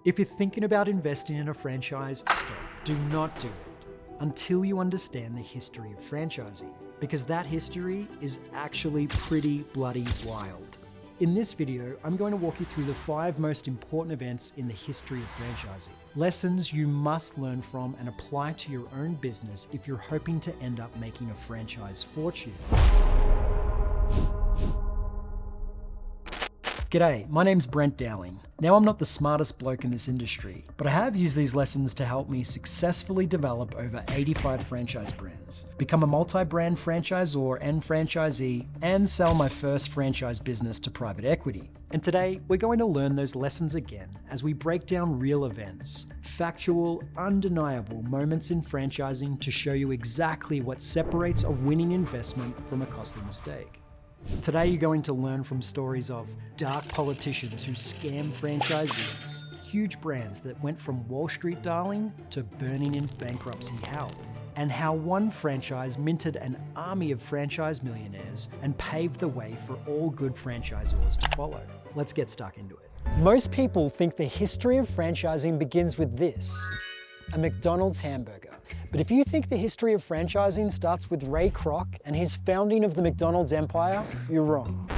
If you're thinking about investing in a franchise, stop. Do not do it until you understand the history of franchising, because that history is actually pretty bloody wild. In this video, I'm going to walk you through the 5 most important events in the history of franchising. Lessons you must learn from and apply to your own business if you're hoping to end up making a franchise fortune. G'day, my name's Brent Dowling. Now, I'm not the smartest bloke in this industry, but I have used these lessons to help me successfully develop over 85 franchise brands, become a multi-brand franchisor and franchisee, and sell my first franchise business to private equity. And today, we're going to learn those lessons again as we break down real events, factual, undeniable moments in franchising to show you exactly what separates a winning investment from a costly mistake. Today you're going to learn from stories of dark politicians who scam franchisees, huge brands that went from Wall Street darling to burning in bankruptcy hell, and how one franchise minted an army of franchise millionaires and paved the way for all good franchisors to follow. Let's get stuck into it. Most people think the history of franchising begins with this: a McDonald's hamburger. But if you think the history of franchising starts with Ray Kroc and his founding of the McDonald's empire, you're wrong.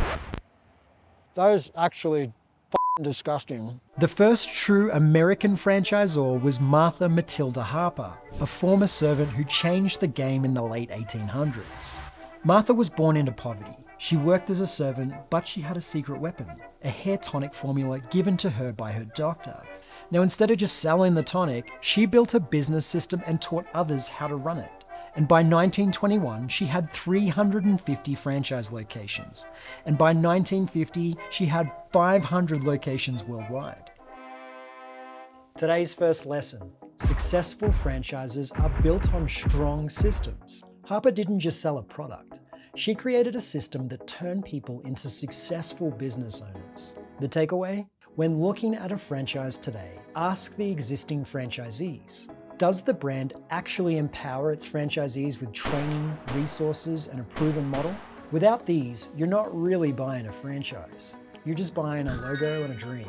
That is actually f***ing disgusting. The first true American franchisor was Martha Matilda Harper, a former servant who changed the game in the late 1800s. Martha was born into poverty. She worked as a servant, but she had a secret weapon, a hair tonic formula given to her by her doctor. Now, instead of just selling the tonic, she built a business system and taught others how to run it. And by 1921, she had 350 franchise locations. And by 1950, she had 500 locations worldwide. Today's first lesson: successful franchises are built on strong systems. Harper didn't just sell a product. She created a system that turned people into successful business owners. The takeaway? When looking at a franchise today, ask the existing franchisees. Does the brand actually empower its franchisees with training, resources, and a proven model? Without these, you're not really buying a franchise. You're just buying a logo and a dream.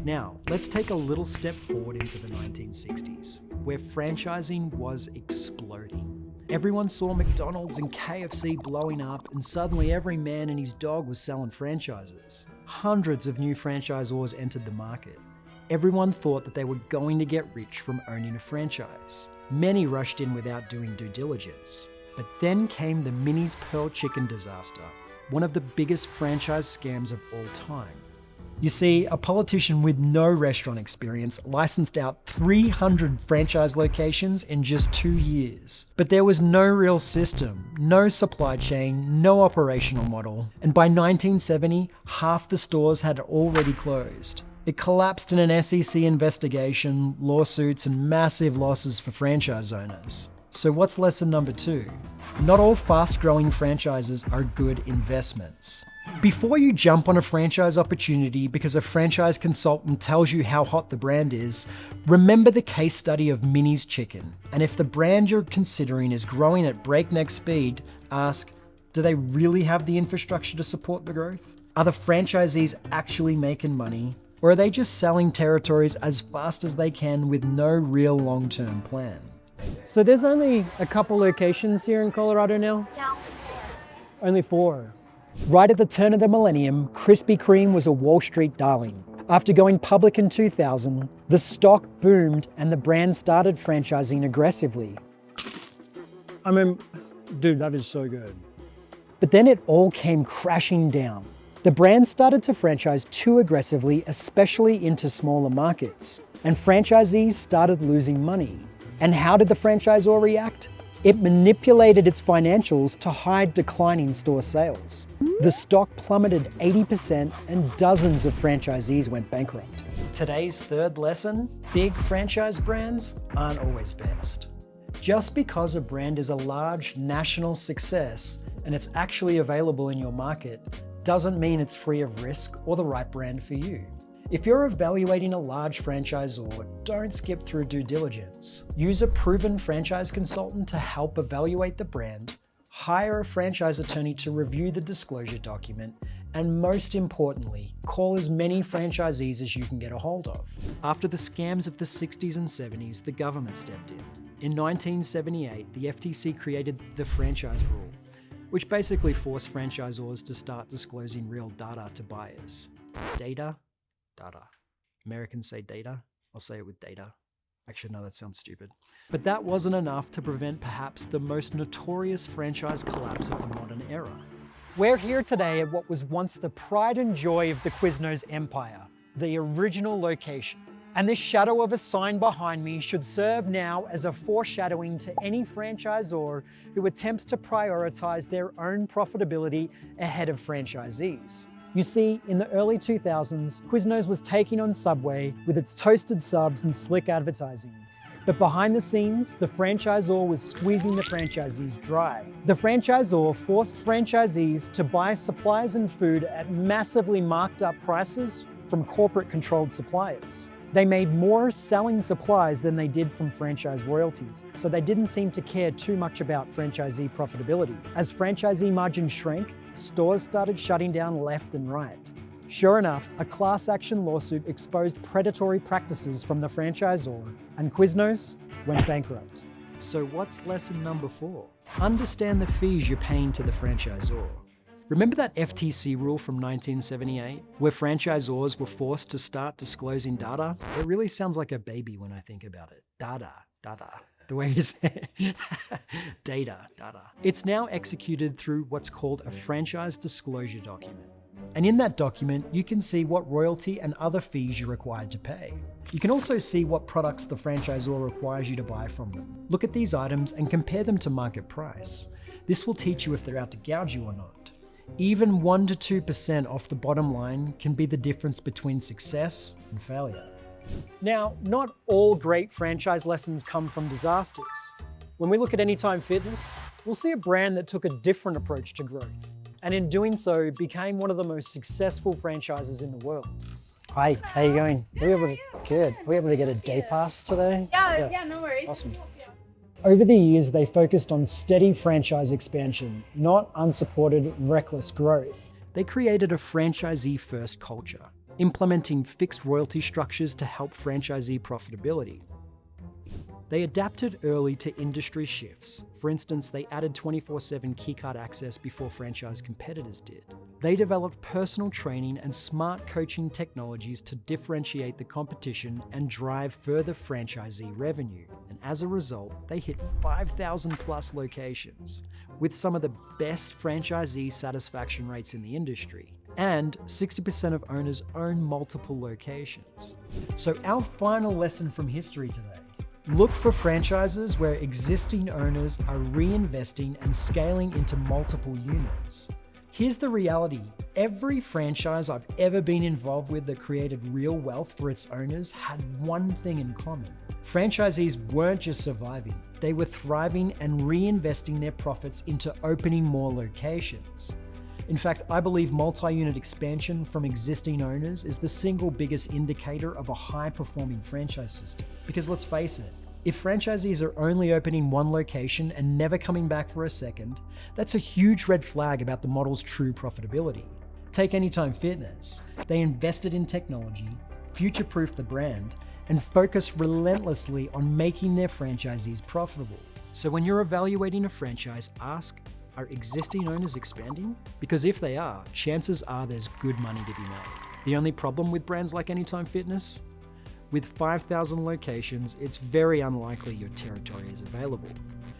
Now, let's take a little step forward into the 1960s, where franchising was exploding. Everyone saw McDonald's and KFC blowing up, and suddenly every man and his dog was selling franchises. Hundreds of new franchisors entered the market. Everyone thought that they were going to get rich from owning a franchise. Many rushed in without doing due diligence. But then came the Minnie's Pearl Chicken disaster, one of the biggest franchise scams of all time. You see, a politician with no restaurant experience licensed out 300 franchise locations in just 2 years. But there was no real system, no supply chain, no operational model. And by 1970, half the stores had already closed. It collapsed in an SEC investigation, lawsuits, and massive losses for franchise owners. So what's lesson number 2? Not all fast-growing franchises are good investments. Before you jump on a franchise opportunity because a franchise consultant tells you how hot the brand is, remember the case study of Minnie's Chicken. And if the brand you're considering is growing at breakneck speed, ask, do they really have the infrastructure to support the growth? Are the franchisees actually making money? Or are they just selling territories as fast as they can with no real long-term plan? So there's only a couple locations here in Colorado now? Yeah. Only 4. Right at the turn of the millennium, Krispy Kreme was a Wall Street darling. After going public in 2000, the stock boomed and the brand started franchising aggressively. I mean, dude, that is so good. But then it all came crashing down. The brand started to franchise too aggressively, especially into smaller markets, and franchisees started losing money. And how did the franchisor react? It manipulated its financials to hide declining store sales. The stock plummeted 80% and dozens of franchisees went bankrupt. Today's third lesson: big franchise brands aren't always best. Just because a brand is a large national success and it's actually available in your market doesn't mean it's free of risk or the right brand for you. If you're evaluating a large franchisor, don't skip through due diligence. Use a proven franchise consultant to help evaluate the brand, hire a franchise attorney to review the disclosure document, And most importantly, call as many franchisees as you can get a hold of. After the scams of the 60s and 70s, the government stepped in. In 1978, the FTC created the franchise rule, which basically forced franchisors to start disclosing real data to buyers. Data? Data. Americans say data. I'll say it with data. Actually, no, that sounds stupid. But that wasn't enough to prevent perhaps the most notorious franchise collapse of the modern era. We're here today at what was once the pride and joy of the Quiznos empire, the original location. And this shadow of a sign behind me should serve now as a foreshadowing to any franchisor who attempts to prioritize their own profitability ahead of franchisees. You see, in the early 2000s, Quiznos was taking on Subway with its toasted subs and slick advertising. But behind the scenes, the franchisor was squeezing the franchisees dry. The franchisor forced franchisees to buy supplies and food at massively marked up prices from corporate-controlled suppliers. They made more selling supplies than they did from franchise royalties, so they didn't seem to care too much about franchisee profitability. As franchisee margins shrank, stores started shutting down left and right. Sure enough, a class action lawsuit exposed predatory practices from the franchisor, and Quiznos went bankrupt. So what's lesson number 4? Understand the fees you're paying to the franchisor. Remember that FTC rule from 1978, where franchisors were forced to start disclosing data? It really sounds like a baby when I think about it. Data. The way you say it. Data. It's now executed through what's called a franchise disclosure document. And in that document, you can see what royalty and other fees you're required to pay. You can also see what products the franchisor requires you to buy from them. Look at these items and compare them to market price. This will teach you if they're out to gouge you or not. Even 1 to 2% off the bottom line can be the difference between success and failure. Now, not all great franchise lessons come from disasters. When we look at Anytime Fitness, we'll see a brand that took a different approach to growth, and in doing so, became one of the most successful franchises in the world. Hi, how you going? Good. Are we able to get a day pass today? Yeah, no worries. Awesome. Over the years, they focused on steady franchise expansion, not unsupported, reckless growth. They created a franchisee-first culture, implementing fixed royalty structures to help franchisee profitability. They adapted early to industry shifts. For instance, they added 24/7 keycard access before franchise competitors did. They developed personal training and smart coaching technologies to differentiate the competition and drive further franchisee revenue. And as a result, they hit 5,000 plus locations, with some of the best franchisee satisfaction rates in the industry. And 60% of owners own multiple locations. So our final lesson from history today. Look for franchises where existing owners are reinvesting and scaling into multiple units. Here's the reality. Every franchise I've ever been involved with that created real wealth for its owners had one thing in common. Franchisees weren't just surviving, they were thriving and reinvesting their profits into opening more locations. In fact, I believe multi-unit expansion from existing owners is the single biggest indicator of a high-performing franchise system. Because let's face it, if franchisees are only opening one location and never coming back for a second, that's a huge red flag about the model's true profitability. Take Anytime Fitness. They invested in technology, future-proofed the brand, and focused relentlessly on making their franchisees profitable. So when you're evaluating a franchise, ask, are existing owners expanding? Because if they are, chances are there's good money to be made. The only problem with brands like Anytime Fitness? With 5,000 locations, it's very unlikely your territory is available.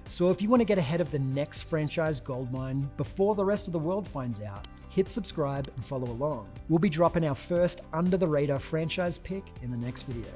So if you want to get ahead of the next franchise goldmine before the rest of the world finds out, hit subscribe and follow along. We'll be dropping our first under-the-radar franchise pick in the next video.